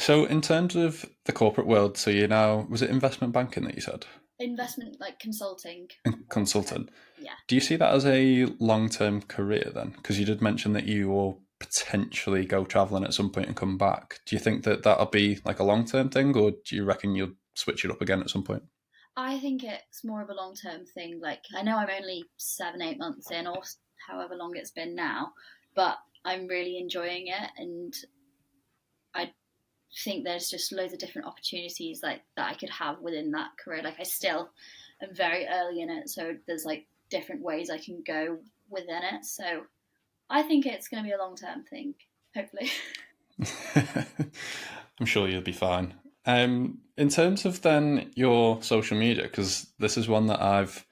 So in terms of the corporate world, so you now, was it investment banking that you said? Investment like consulting. And So, consultant. yeah. Do you see that as a long-term career then? Because you did mention that you will potentially go traveling at some point and come back. Do you think that that'll be like a long-term thing, or do you reckon you'll switch it up again at some point? I think it's more of a long term thing. Like I know I'm only 7, 8 months in, or however long it's been now, but I'm really enjoying it, and I think there's just loads of different opportunities like that I could have within that career. Like I still am very early in it, so there's like different ways I can go within it. So I think it's going to be a long term thing, hopefully. I'm sure you'll be fine. In terms of then your social media, because this is one that I've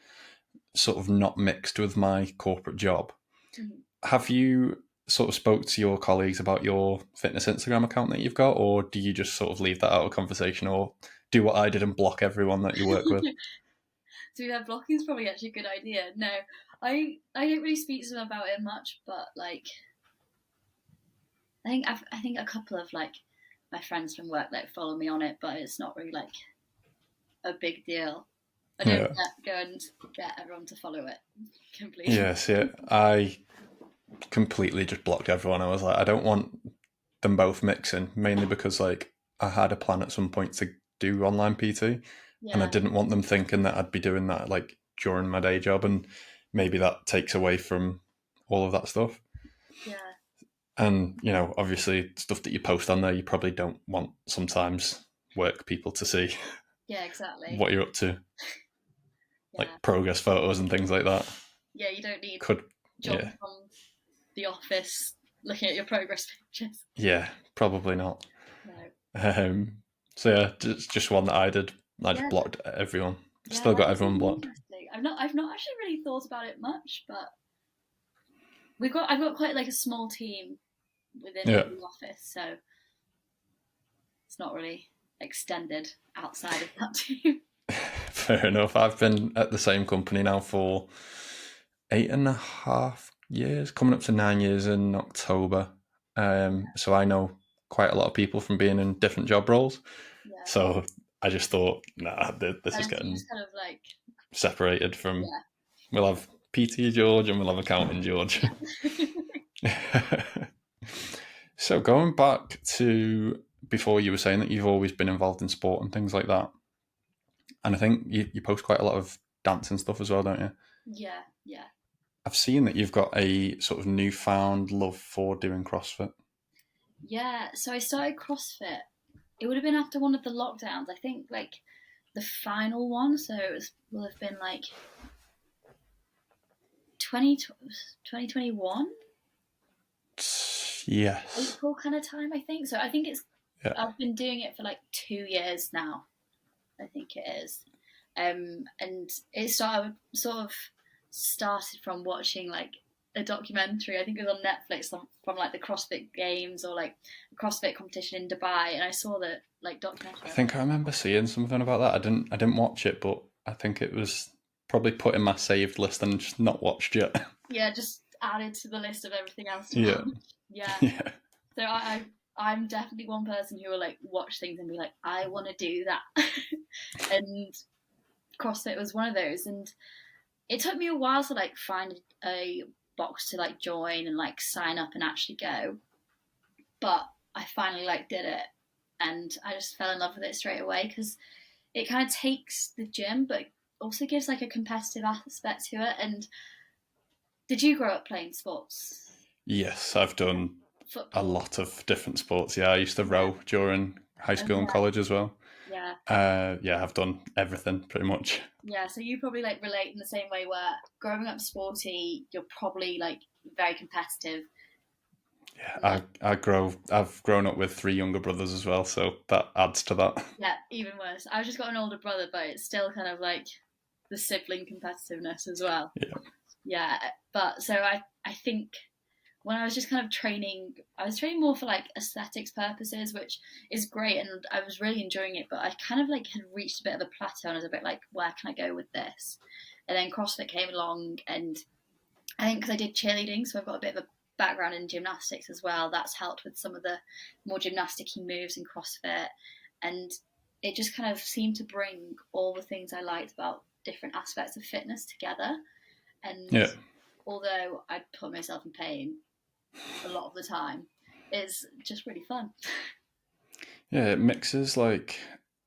sort of not mixed with my corporate job. Mhm. Have you sort of spoke to your colleagues about your fitness Instagram account that you've got, or do you just sort of leave that out of conversation, or do what I did and block everyone that you work with? So yeah, blocking is probably actually a good idea. No, I don't really speak to them about it much, but like I think a couple of like my friends from work like follow me on it, but it's not really like a big deal. I don't Yeah. go and get everyone to follow it completely. Yes, yeah. I completely just blocked everyone. I was like, I don't want them both mixing, mainly because like I had a plan at some point to do online PT, and I Yeah, didn't want them thinking that I'd be doing that like during my day job, and maybe that takes away from all of that stuff. yeah, And obviously, stuff that you post on there, you probably don't want sometimes work people to see yeah, exactly. what you're up to, Yeah, like progress photos and things like that. yeah. You don't need Could, John yeah, from the office looking at your progress pictures. yeah, probably not. No. Um, so yeah, just one that I did. I just Yeah, blocked everyone. yeah. Still got That is everyone really blocked. interesting. I've not actually really thought about it much, but I've got quite like a small team within Yeah, like the office, so it's not really extended outside of that team. fair enough. I've been at the same company now for 8.5 years, coming up to 9 years in October. So I know quite a lot of people from being in different job roles. Yeah. So I just thought, nah, this is And so you getting just kind of like, separated from. yeah, We'll have PT George and we'll have accounting George. yeah. So going back to before, you were saying that you've always been involved in sport and things like that, and I think you post quite a lot of dance and stuff as well, don't you? Yeah, yeah. I've seen that you've got a sort of newfound love for doing CrossFit. Yeah, so I started CrossFit. It would have been after one of the lockdowns. I think like the final one, so will have been like 2021 Yes. April kind of time, I think. So I think it's Yeah. I've been doing it for like 2 years now. I think it is. And it sort of started from watching like a documentary. I think it was on Netflix from like the CrossFit Games or like a CrossFit competition in Dubai, and I saw the like I documentary. I was think I remember seeing something about that. I didn't watch it, but I think it was probably put in my saved list and just not watched yet. yeah, just added to the list of everything else to Yeah. watch. Yeah, Yeah. so I'm definitely one person who will like watch things and be like, I want to do that, and CrossFit was one of those, and it took me a while to like find a box to like join and like sign up and actually go, but I finally like did it, and I just fell in love with it straight away because it kind of takes the gym, but also gives like a competitive aspect to it. And did you grow up playing sports? Yes, I've done a Football? lot of different sports. Yeah, I used to Yeah. row during high Oh school and yeah, college as well. yeah, Yeah, I've done everything pretty much. yeah. So you probably like relate in the same way where growing up sporty, you're probably like very competitive. Yeah, Like I've grown up with three younger brothers as well, so that adds to that. yeah, even worse. I've just got an older brother, but it's still kind of like the sibling competitiveness as well. Yeah, Yeah, but so I think when I was just kind of training, I was training more for like aesthetics purposes, which is great, and I was really enjoying it. But I kind of like had reached a bit of a plateau, and I was a bit like, where can I go with this? And then CrossFit came along, and I think because I did cheerleading, so I've got a bit of a background in gymnastics as well. That's helped with some of the more gymnastic-y moves in CrossFit, and it just kind of seemed to bring all the things I liked about different aspects of fitness together. And Yeah. although I put myself in pain a lot of the time, it's just really fun. Yeah, it mixes like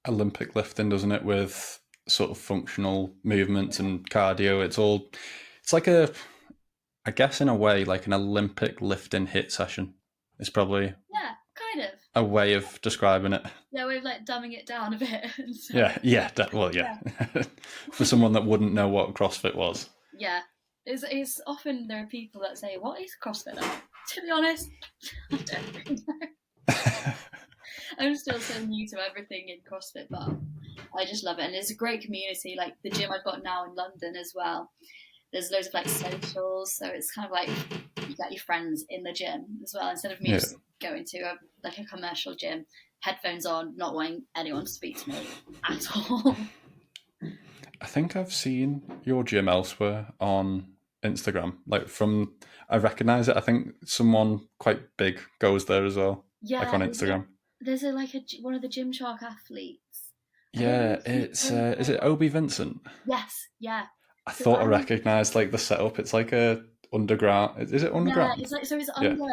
Olympic lifting, doesn't it, with sort of functional movements and cardio. It's like I guess in a way, like an Olympic lifting hit session is probably Yeah, kind of. a way of describing it. Yeah, we're like dumbing it down a bit. So, Yeah, well, yeah. For someone that wouldn't know what CrossFit was. yeah. It's often there are people that say, "What is CrossFit?" To be honest, I don't really know. I'm still so new to everything in CrossFit, but I just love it, and it's a great community. Like the gym I've got now in London as well. There's loads of like socials, so it's kind of like you get your friends in the gym as well, instead of me just going to like a commercial gym, headphones on, not wanting anyone to speak to me at all. I think I've seen your gym elsewhere on Instagram. I recognise it. I think someone quite big goes there as well, like Yeah, on Instagram. there's one of the Gymshark athletes. I don't know Yeah, if you it's know is it Obi Vincent? Yes, yeah. I So thought I recognised like the setup. It's like a underground. Is it yeah, underground? it's like so it's Yeah, under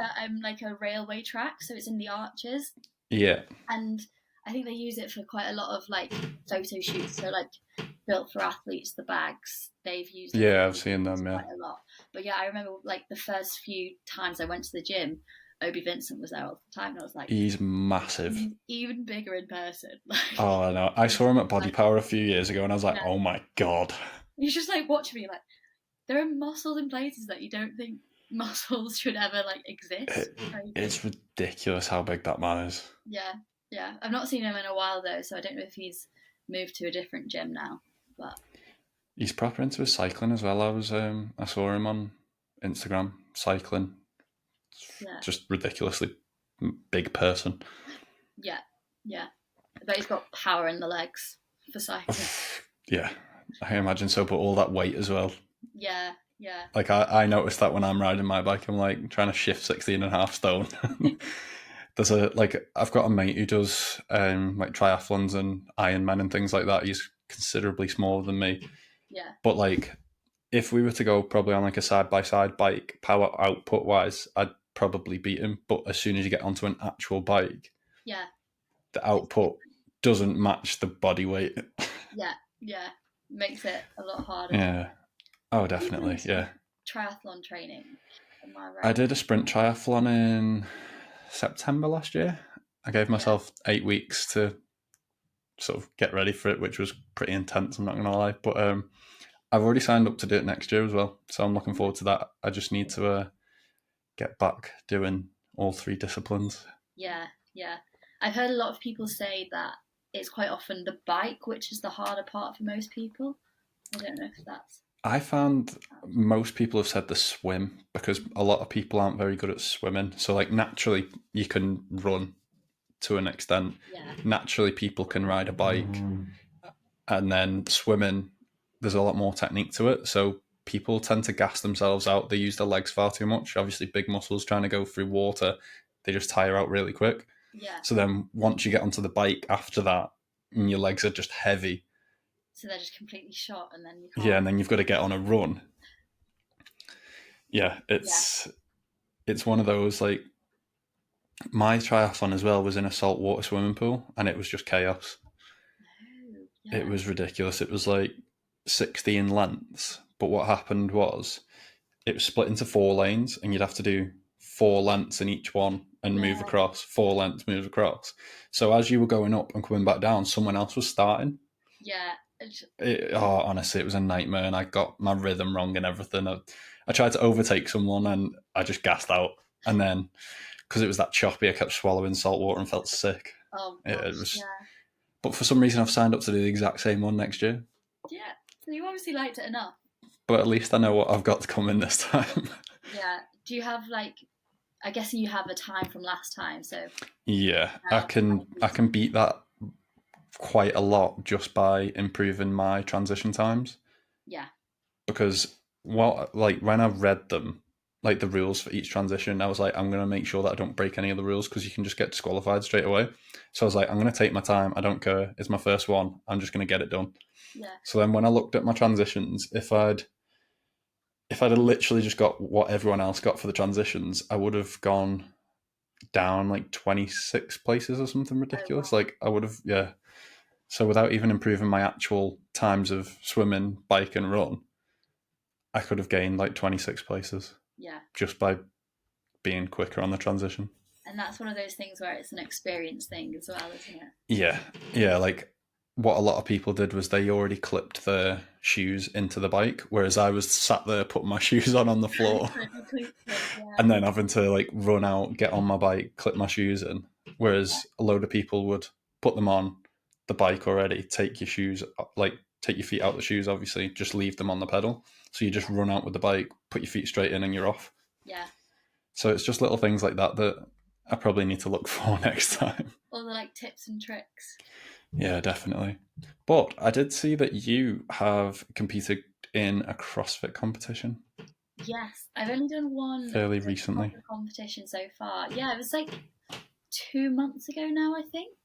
like a railway track, so it's in the arches, yeah, and I think they use it for quite a lot of like photo shoots. So like built for athletes, the bags they've used it yeah. I've seen them. Yeah, quite a lot. But yeah, I remember like the first few times I went to the gym, Obi Vincent was there all the time, and I was like, he's massive. he's even bigger in person. Oh no, I saw him at Body Power a few years ago, and I was like, Yeah, oh my god. he's just like watching me like there are muscles in places that you don't think muscles should ever like exist. It's ridiculous how big that man is. Yeah, yeah. I've not seen him in a while though, so I don't know if he's moved to a different gym now. But He's proper into his cycling as well. I saw him on Instagram cycling. yeah, Just ridiculously big person. yeah, yeah. But he's got power in the legs for cycling. Yeah, I imagine so. But all that weight as well. Yeah, yeah, Like I noticed that when I'm riding my bike, I'm like trying to shift 16 and a half stone. I've got a mate who does like triathlons and Ironman and things like that. He's considerably smaller than me. yeah, But like if we were to go probably on like a side by side bike, power output wise, I'd probably beat him. But as soon as you get onto an actual bike, yeah. the output doesn't match the body weight. Yeah, yeah. Makes it a lot harder. Yeah. Oh, You've done definitely. some Yeah. triathlon training. Am I I right? did a sprint triathlon in September last year. I gave Yeah, myself 8 weeks to sort of get ready for it, which was pretty intense, I'm not going to lie. But I've already signed up to do it next year as well. So I'm looking forward to that. I just need to get back doing all three disciplines. yeah, yeah. I've heard a lot of people say that it's quite often the bike which is the harder part for most people. I don't know if that's I found most people have said the swim because a lot of people aren't very good at swimming. So, like, naturally, you can run to an extent. yeah, Naturally, people can ride a bike. And then swimming, there's a lot more technique to it. So, people tend to gas themselves out. They use their legs far too much. Obviously, big muscles trying to go through water, they just tire out really quick. yeah. So, then once you get onto the bike after that, and your legs are just heavy, So they're just completely shot, and then you yeah, can't. and then you've got to get on a run. Yeah, Yeah. it's one of those like my triathlon as well was in a saltwater swimming pool and it was just chaos. Oh, It yeah, was ridiculous. It was like 16 lengths, but what happened was it was split into 4 lanes and you'd have to do 4 lengths in each one and move yeah, across, 4 lengths, move across. So as you were going up and coming back down, someone else was starting. yeah. Honestly, it was a nightmare and I got my rhythm wrong and everything. I tried to overtake someone and I just gassed out. And then because it was that choppy, I kept swallowing salt water and felt sick. Oh It gosh, was, yeah, but for some reason, I've signed up to do the exact same one next year. yeah. So you obviously liked it enough. But at least I know what I've got to come in this time. Yeah. Do you have like? I guess you have a time from last time, so Yeah, I can beat that quite a lot just by improving my transition times yeah, because like when I've read them, like the rules for each transition. I was like, I'm going to make sure that I don't break any of the rules because you can just get disqualified straight away. So I was like, I'm going to take my time. I don't care. It's my first one. I'm just going to get it done. Yeah. So then when I looked at my transitions, if I'd have literally just got what everyone else got for the transitions, I would have gone down like 26 places or something ridiculous. wow. Like I would have, yeah. So without even improving my actual times of swimming, bike, and run, I could have gained like 26 places Yeah. just by being quicker on the transition. And that's one of those things where it's an experience thing as well, isn't it? Yeah. Like what a lot of people did was they already clipped their shoes into the bike, whereas I was sat there putting my shoes on the floor and then having to like run out, get on my bike, clip my shoes in. Whereas a load of people would put them on the bike already, take your shoes, like take your feet out the shoes, obviously, just leave them on the pedal. So you just run out with the bike, put your feet straight in, and you're off. Yeah. So it's just little things like that that I probably need to look for next time. All the like tips and tricks. Yeah, definitely. But I did see that you have competed in a CrossFit competition. Yes, I've only done one fairly recently competition so far. Yeah, it was like 2 months ago now, I think.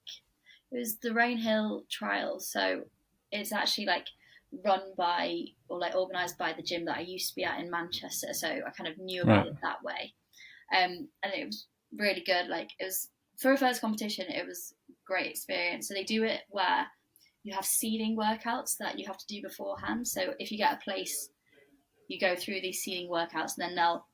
It was the Rainhill Trials, so it's actually like run by or like organised by the gym that I used to be at in Manchester, so I kind of knew about it that way. And it was really good. Like it was for a first competition, it was a great experience. So they do it where you have seeding workouts that you have to do beforehand. So if you get a place, you go through these seeding workouts, and then they'll,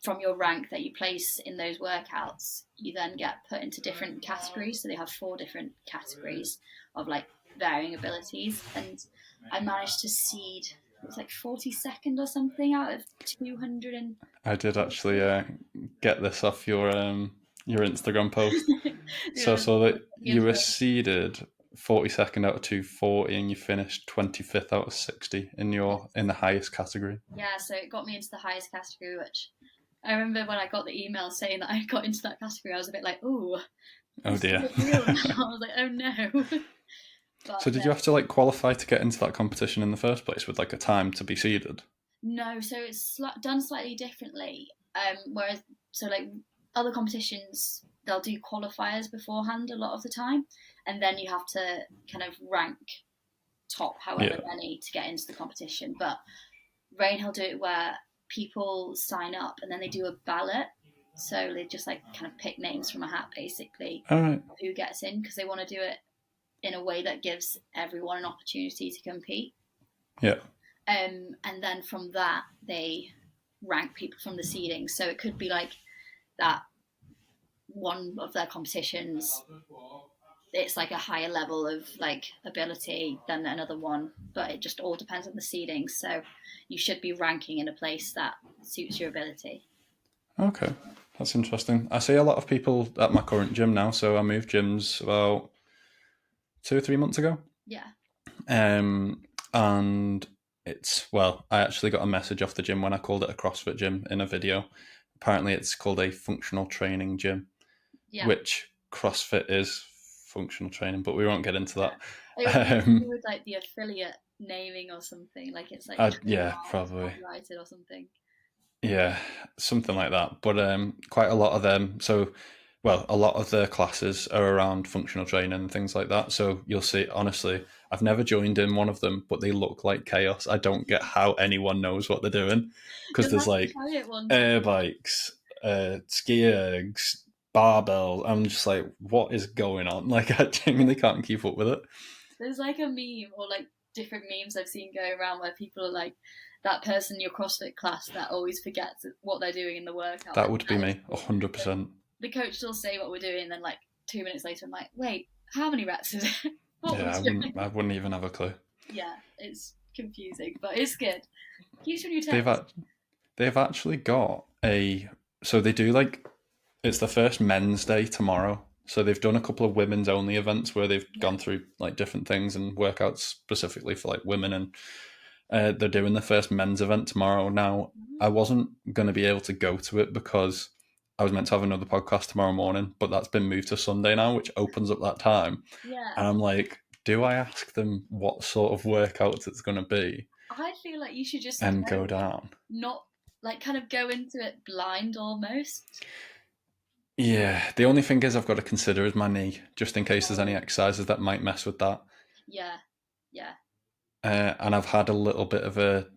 from your rank that you place in those workouts, you then get put into different categories. So they have 4 different categories of like varying abilities, and I managed to seed, it was like 42nd or something out of 200. I did actually get this off your Instagram post. So that you were seeded 42nd out of 240 and you finished 25th out of 60 in the highest category. Yeah, so it got me into the highest category, which I remember when I got the email saying that I got into that category, I was a bit like, oh dear. I was like, oh no. But, so did you have to like qualify to get into that competition in the first place with like a time to be seeded? No, so it's done slightly differently. Whereas, so like other competitions, they'll do qualifiers beforehand a lot of the time, and then you have to kind of rank top however many to get into the competition. But Rainhill do it where people sign up and then they do a ballot. So they just like kind of pick names from a hat, basically, who gets in, because they want to do it in a way that gives everyone an opportunity to compete. Yeah. And then from that, they rank people from the seeding. So it could be like that one of their competitions, it's like a higher level of like ability than another one, but it just all depends on the seeding. So you should be ranking in a place that suits your ability. Okay, that's interesting. I see a lot of people at my current gym now. So I moved gyms about 2 or 3 months ago. Yeah. And I actually got a message off the gym when I called it a CrossFit gym in a video. Apparently it's called a functional training gym, which CrossFit is functional training, but we won't get into that. It would with like the affiliate naming or something, like it's like probably copyrighted or something. Yeah, something like that. But quite a lot of them. So, a lot of the classes are around functional training and things like that. So you'll see. Honestly, I've never joined in one of them, but they look like chaos. I don't get how anyone knows what they're doing, because there's like air bikes, ski ergs, barbell. I'm just like, what is going on? Like, I genuinely can't keep up with it. There's like a meme or like different memes I've seen go around where people are like, that person in your CrossFit class that always forgets what they're doing in the workout. That would be me, 100%. The coach will say what we're doing, and then like 2 minutes later, I'm like, wait, how many reps is it? I wouldn't even have a clue. Yeah, it's confusing, but it's good. Keeps you on your toes. They've actually got so they do like, it's the first men's day tomorrow. So they've done a couple of women's only events where they've gone through like different things and workouts specifically for like women, and they're doing the first men's event tomorrow. Now, I wasn't going to be able to go to it because I was meant to have another podcast tomorrow morning, but that's been moved to Sunday now, which opens up that time. Yeah. And I'm like, do I ask them what sort of workouts it's going to be? I feel like you should just go down. Not like kind of go into it blind almost. Yeah, the only thing is I've got to consider is my knee, just in case there's any Oh, exercises that might mess with that. yeah, yeah, And I've had a little bit of a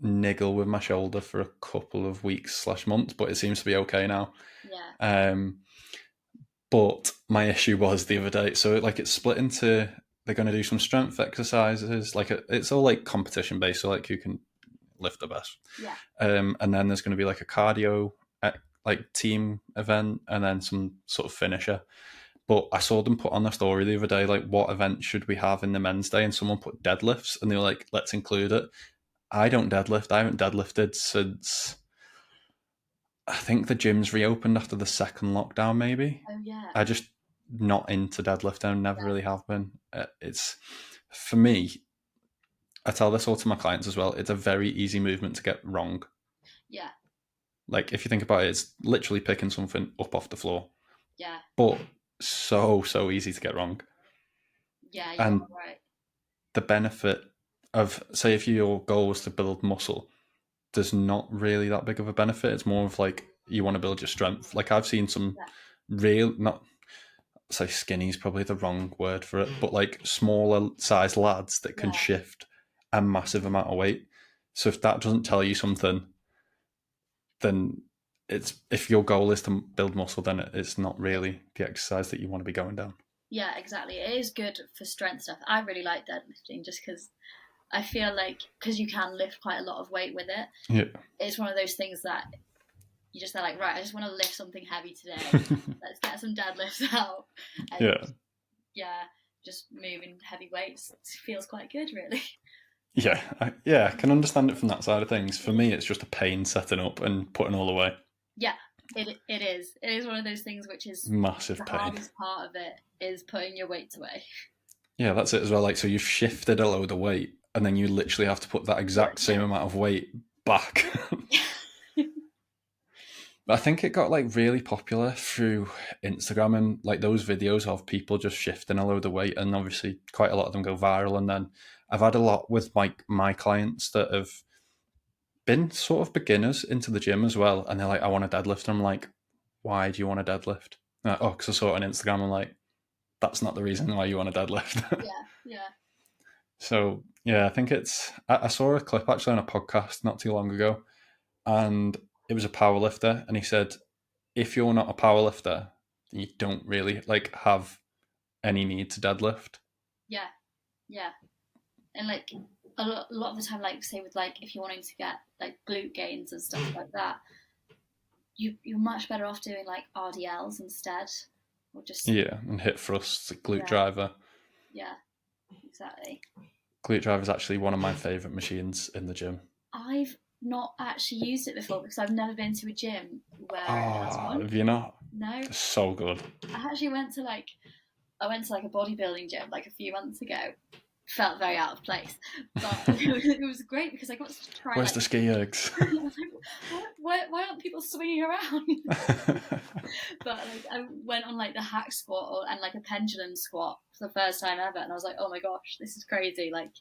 niggle with my shoulder for a couple of weeks slash months, but it seems to be okay now. yeah, Um, but my issue was the other day, so like it's split into, they're going to do some strength exercises, like it's all like competition based, so like who can lift the best. yeah. And then there's going to be like a cardio like team event, and then some sort of finisher. But I saw them put on their story the other day, like, what event should we have in the men's day? And someone put deadlifts, and they were like, let's include it. I don't deadlift. I haven't deadlifted since I think the gym's reopened after the second lockdown, maybe. Oh, yeah, I just not into deadlifting, never yeah, really have been. It's, for me, I tell this all to my clients as well, it's a very easy movement to get wrong. yeah, Like, if you think about it, it's literally picking something up off the floor, yeah, but so easy to get wrong. yeah. You are And right. the benefit of, say, if your goal was to build muscle, there's not really that big of a benefit. It's more of like you want to build your strength. Like I've seen some Yeah, real, not say skinny is probably the wrong word for it, but like smaller size lads that can yeah, shift a massive amount of weight. So if that doesn't tell you something, then it's, if your goal is to build muscle, then it's not really the exercise that you want to be going down. yeah. Exactly. It is good for strength stuff. I really like deadlifting just because I feel like because you can lift quite a lot of weight with it. Yeah. It's one of those things that you just are like, right, I just want to lift something heavy today. Let's get some deadlifts out, and Yeah. yeah, just moving heavy weights feels quite good, really. Yeah, I can understand it from that side of things. For me, it's just a pain setting up and putting all away. Yeah, it is. It is one of those things which is Massive the pain. hardest part of it is putting your weights away. Yeah, that's it as well. Like, so you've shifted a load of weight, and then you literally have to put that exact same amount of weight back. I think it got like really popular through Instagram and like those videos of people just shifting a load of weight, and obviously quite a lot of them go viral. And then I've had a lot with my clients that have been sort of beginners into the gym as well, and they're like, "I want a deadlift." And I'm like, "Why do you want a deadlift?" Like, oh, because I saw it on Instagram. I'm like, "That's not the reason why you want a deadlift." Yeah, yeah, So yeah, I think it's. I saw a clip actually on a podcast not too long ago, and it was a power lifter, and he said, if you're not a power lifter, you don't really like have any need to deadlift. yeah, yeah. And like a lot of the time, like say with like if you're wanting to get like glute gains and stuff like that, you're much better off doing like RDLs instead, or just Yeah, and hip thrusts, glute yeah, driver. yeah, exactly. Glute driver is actually one of my favorite machines in the gym. I've not actually used it before because I've never been to a gym where it has Oh, one. have you not? No, They're so good. I actually went to like a bodybuilding gym like a few months ago. Felt very out of place, but it was great because I got to try Where's like the ski ergs? I was like, why aren't people swinging around? But like I went on like the hack squat and like a pendulum squat for the first time ever, and I was like, oh my gosh, this is crazy! Like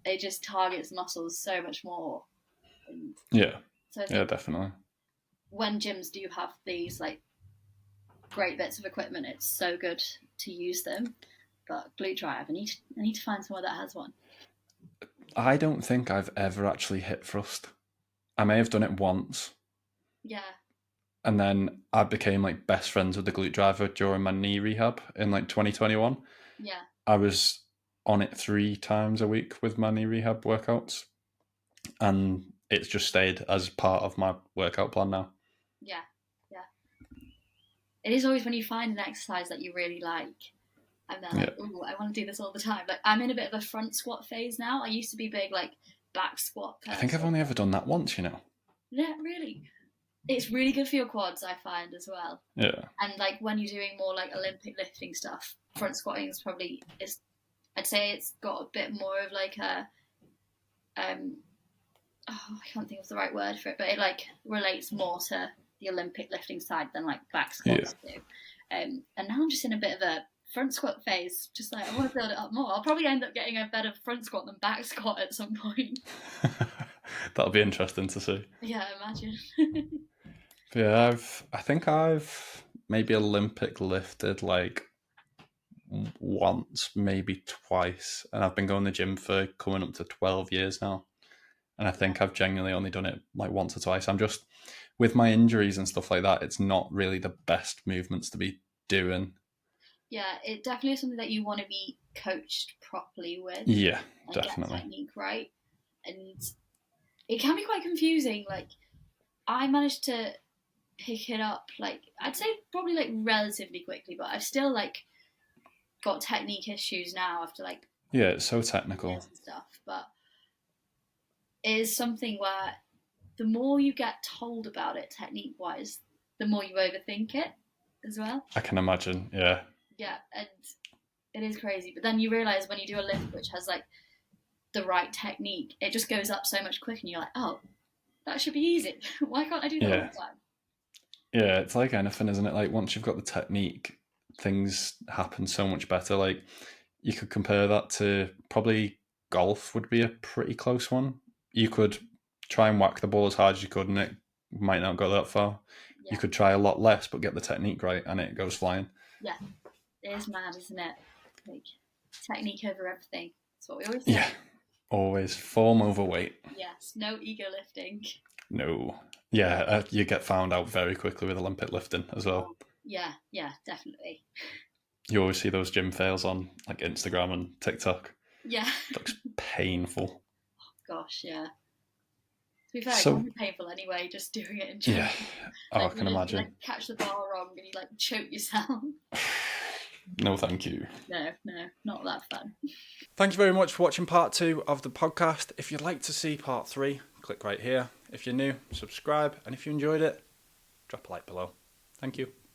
it just targets muscles so much more. And Yeah, so I yeah, think definitely. when gyms do have these like great bits of equipment, it's so good to use them. But glute drive, I need to find somewhere that has one. I don't think I've ever actually hip thrust. I may have done it once, Yeah, and then I became like best friends with the glute driver during my knee rehab in like 2021. yeah, I was on it 3 times a week with my knee rehab workouts, and it's just stayed as part of my workout plan now. yeah, yeah. It is always when you find an exercise that you really like, and they're Yeah, like, "Ooh, I want to do this all the time." Like I'm in a bit of a front squat phase now. I used to be big like back squat I think I've person. only ever done that once, you know. Yeah, really. It's really good for your quads, I find as well. Yeah, And like when you're doing more like Olympic lifting stuff, front squatting is probably is. I'd say it's got a bit more of like a oh, I can't think of the right word for it, but it like relates more to the Olympic lifting side than like back yeah. squats do. And now I'm just in a bit of a front squat phase. Just like I want to build it up more. I'll probably end up getting a better front squat than back squat at some point. That'll be interesting to see. Yeah, imagine. But yeah, I think I've maybe Olympic lifted like once, maybe twice, and I've been going to the gym for coming up to 12 years now. And I think I've genuinely only done it like once or twice. I'm just, with my injuries and stuff like that, it's not really the best movements to be doing. Yeah, it definitely is something that you want to be coached properly with Yeah, and get definitely. technique right. And it can be quite confusing. Like, I managed to pick it up, like, I'd say probably like relatively quickly, but I've still like got technique issues now after like Yeah, it's so technical. years and stuff. But it is something where the more you get told about it technique wise, the more you overthink it as well. I can imagine. Yeah. Yeah, and it is crazy. But then you realize when you do a lift which has like the right technique, it just goes up so much quicker, and you're like, oh, that should be easy. Why can't I do that all Yeah. the time? Yeah, it's like anything, isn't it? Like once you've got the technique, things happen so much better. Like you could compare that to probably golf would be a pretty close one. You could try and whack the ball as hard as you could and it might not go that far. You Yeah, could try a lot less but get the technique right and it goes flying. yeah, it is mad, isn't it? Like technique over everything. That's what we always say. Yeah, always form over weight. Yes, no ego lifting. No. Yeah, you get found out very quickly with Olympic lifting as well. Oh, yeah, yeah, definitely. You always see those gym fails on like Instagram and TikTok. Yeah, It looks painful. gosh, yeah. To be fair, it So can be painful anyway, just doing it in gym. yeah, oh, I Like can you like imagine. catch the bar wrong and you like choke yourself. No, thank you. No, no, not that fun. Thank you very much for watching part 2 of the podcast. If you'd like to see part 3, click right here. If you're new, subscribe. And if you enjoyed it, drop a like below. Thank you.